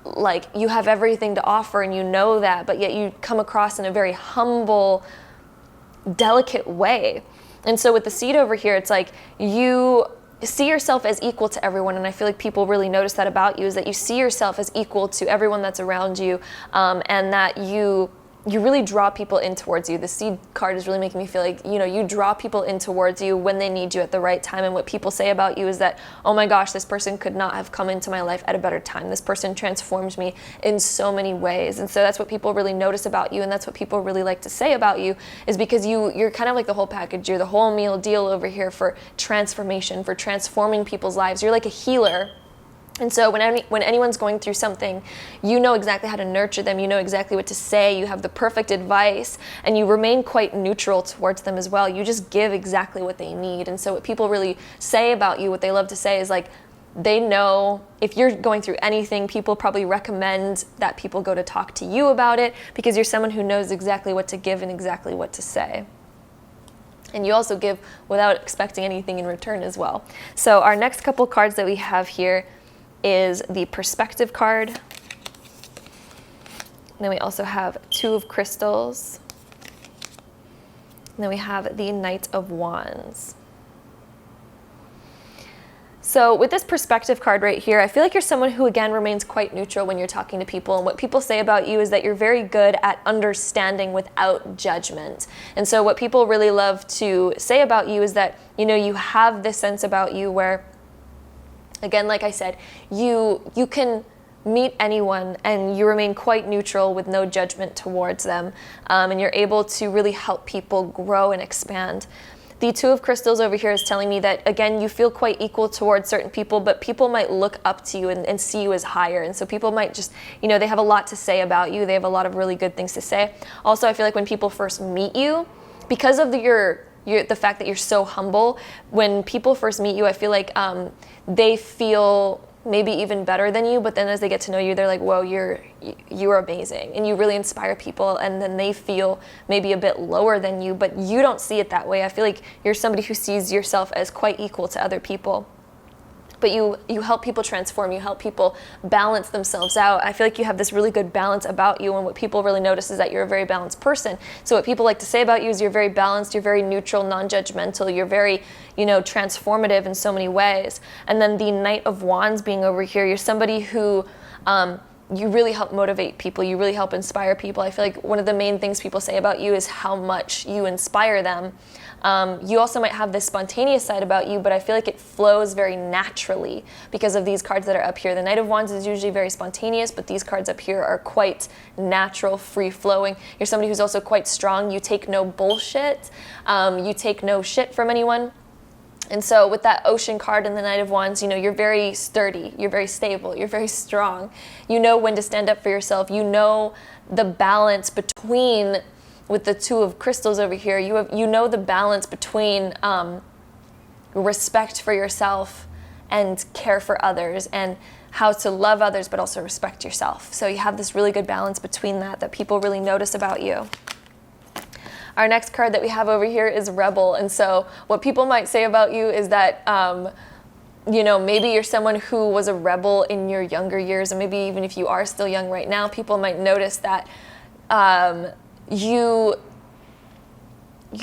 like you have everything to offer, and you know that, but yet you come across in a very humble, delicate way. And so with the seed over here, it's like you see yourself as equal to everyone, and I feel like people really notice that about you, is that you see yourself as equal to everyone that's around you, and that you really draw people in towards you. The seed card is really making me feel like, you know, you draw people in towards you when they need you at the right time. And what people say about you is that, oh my gosh, this person could not have come into my life at a better time. This person transformed me in so many ways. And so that's what people really notice about you, and that's what people really like to say about you, is because you're kind of like the whole package. You're the whole meal deal over here for transformation, for transforming people's lives. You're like a healer. And so when anyone's going through something, you know exactly how to nurture them, you know exactly what to say, you have the perfect advice, and you remain quite neutral towards them as well. You just give exactly what they need. And so what people really say about you, what they love to say is like, they know if you're going through anything, people probably recommend that people go to talk to you about it, because you're someone who knows exactly what to give and exactly what to say. And you also give without expecting anything in return as well. So our next couple cards that we have here is the perspective card. And then we also have 2 of crystals. And then we have the Knight of Wands. So with this perspective card right here, I feel like you're someone who, again, remains quite neutral when you're talking to people. And what people say about you is that you're very good at understanding without judgment. And so what people really love to say about you is that, you know, you have this sense about you where, again, like I said, you can meet anyone and you remain quite neutral with no judgment towards them, and you're able to really help people grow and expand. The 2 of crystals over here is telling me that, again, you feel quite equal towards certain people, but people might look up to you and see you as higher. And so people might just, you know, they have a lot to say about you. They have a lot of really good things to say. Also, I feel like when people first meet you, because of the fact that you're so humble, when people first meet you, I feel like they feel maybe even better than you, but then as they get to know you, they're like, whoa, you're amazing, and you really inspire people, and then they feel maybe a bit lower than you, but you don't see it that way. I feel like you're somebody who sees yourself as quite equal to other people. But you help people transform, you help people balance themselves out. I feel like you have this really good balance about you, and what people really notice is that you're a very balanced person. So what people like to say about you is you're very balanced, you're very neutral, non-judgmental, you're very, you know, transformative in so many ways. And then the Knight of Wands being over here, you're somebody who you really help motivate people, you really help inspire people. I feel like one of the main things people say about you is how much you inspire them. You also might have this spontaneous side about you, but I feel like it flows very naturally because of these cards that are up here. The Knight of Wands is usually very spontaneous, but these cards up here are quite natural, free-flowing. You're somebody who's also quite strong. You take no bullshit. You take no shit from anyone. And so with that Ocean card and the Knight of Wands, you know, you're very sturdy, you're very stable, you're very strong. You know when to stand up for yourself. You know the balance between, with the 2 of crystals over here, you know the balance between respect for yourself and care for others, and how to love others but also respect yourself. So you have this really good balance between that people really notice about you. Our next card that we have over here is Rebel. And so what people might say about you is that, you know, maybe you're someone who was a rebel in your younger years, and maybe even if you are still young right now, people might notice that you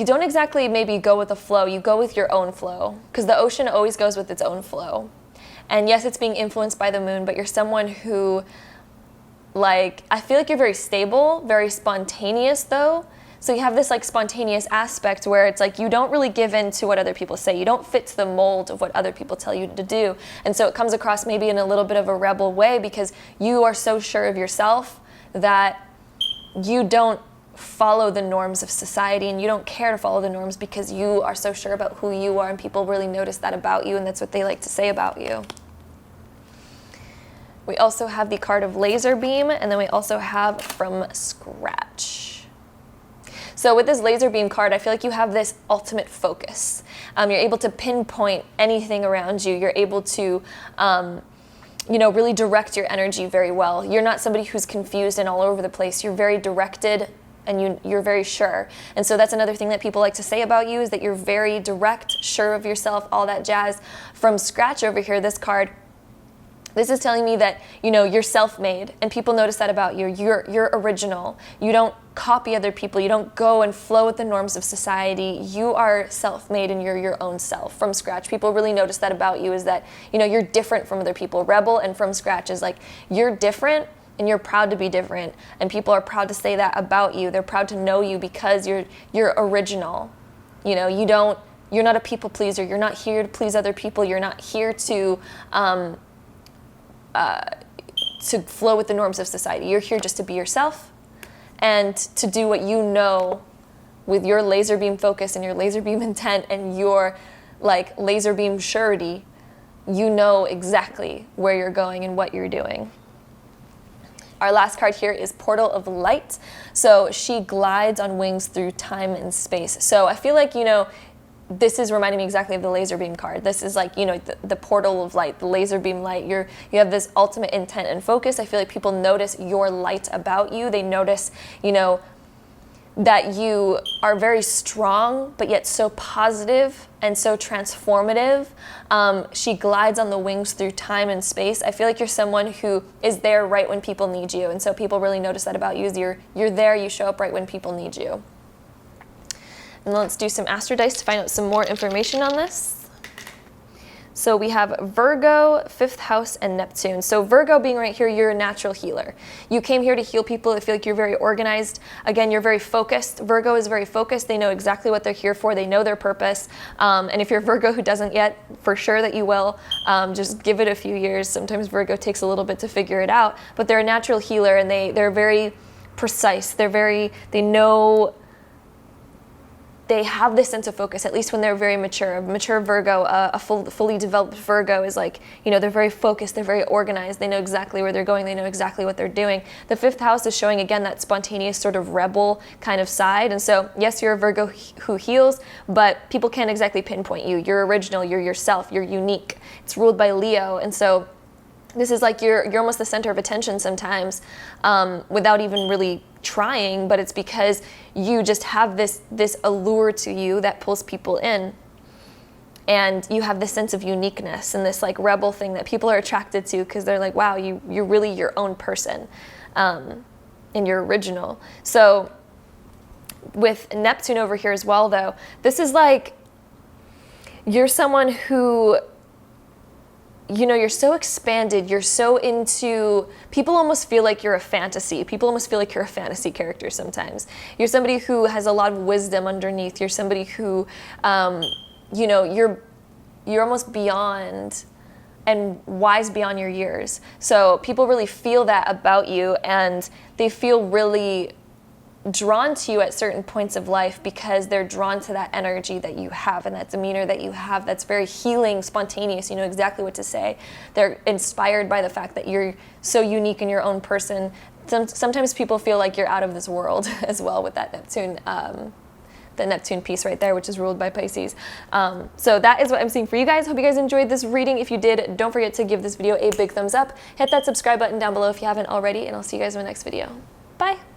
don't exactly maybe go with the flow, you go with your own flow, because the ocean always goes with its own flow. And yes, it's being influenced by the moon, but you're someone who, like, I feel like you're very stable, very spontaneous though. So you have this like spontaneous aspect where it's like you don't really give in to what other people say. You don't fit to the mold of what other people tell you to do. And so it comes across maybe in a little bit of a rebel way, because you are so sure of yourself that you don't follow the norms of society, and you don't care to follow the norms because you are so sure about who you are, and people really notice that about you, and that's what they like to say about you. We also have the card of Laser Beam, and then we also have From Scratch. So with this Laser Beam card, I feel like you have this ultimate focus. You're able to pinpoint anything around you. You're able to, you know, really direct your energy very well. You're not somebody who's confused and all over the place. You're very directed, and you're very sure. And so that's another thing that people like to say about you, is that you're very direct, sure of yourself, all that jazz. From Scratch over here, this card, This is telling me that, you know, you're self-made, and people notice that about you. You're original. You don't copy other people. You don't go and flow with the norms of society. You are self-made, and you're your own self from scratch. People really notice that about you, is that, you know, you're different from other people. Rebel and from scratch is like, you're different and you're proud to be different, and people are proud to say that about you. They're proud to know you because you're original. You know, you're not a people pleaser. You're not here to please other people. You're not here to flow with the norms of society. You're here just to be yourself and to do what you know with your laser beam focus and your laser beam intent and your like laser beam surety. You know exactly where you're going and what you're doing. Our last card here is Portal of Light. So she glides on wings through time and space. So I feel like, you know, this is reminding me exactly of the laser beam card. This is like, you know, the portal of light, the laser beam light. You have this ultimate intent and focus. I feel like people notice your light about you. They notice, you know, that you are very strong, but yet so positive and so transformative. She glides on the wings through time and space. I feel like you're someone who is there right when people need you. And so people really notice that about you, is you're there, you show up right when people need you. And let's do some Astro Dice to find out some more information on this. So we have Virgo, 5th house, and Neptune. So Virgo being right here, you're a natural healer. You came here to heal people. I feel like you're very organized. Again, you're very focused. Virgo is very focused. They know exactly what they're here for. They know their purpose. And if you're Virgo who doesn't yet, for sure that you will. Just give it a few years. Sometimes Virgo takes a little bit to figure it out. But they're a natural healer, and they're very precise. They know. They have this sense of focus, at least when they're very mature. A mature Virgo, a fully developed Virgo is like, you know, they're very focused, they're very organized, they know exactly where they're going, they know exactly what they're doing. The 5th house is showing, again, that spontaneous sort of rebel kind of side. And so, yes, you're a Virgo who heals, but people can't exactly pinpoint you. You're original, you're yourself, you're unique. It's ruled by Leo. And so this is like you're almost the center of attention sometimes, without even really trying, but it's because you just have this allure to you that pulls people in, and you have this sense of uniqueness and this like rebel thing that people are attracted to because they're like, wow, you're really your own person, and you're original. So with Neptune over here as well, though, this is like you're someone who, you know, you're so expanded, you're so into, people almost feel like you're a fantasy. People almost feel like you're a fantasy character sometimes. You're somebody who has a lot of wisdom underneath. You're somebody who, you know, you're almost beyond and wise beyond your years. So people really feel that about you, and they feel really drawn to you at certain points of life because they're drawn to that energy that you have and that demeanor that you have that's very healing, spontaneous. You know exactly what to say. They're inspired by the fact that you're so unique in your own person. Sometimes people feel like you're out of this world as well with that Neptune, the Neptune piece right there, which is ruled by Pisces. So that is what I'm seeing for you guys. Hope you guys enjoyed this reading. If you did, don't forget to give this video a big thumbs up. Hit that subscribe button down below if you haven't already, and I'll see you guys in my next video. Bye.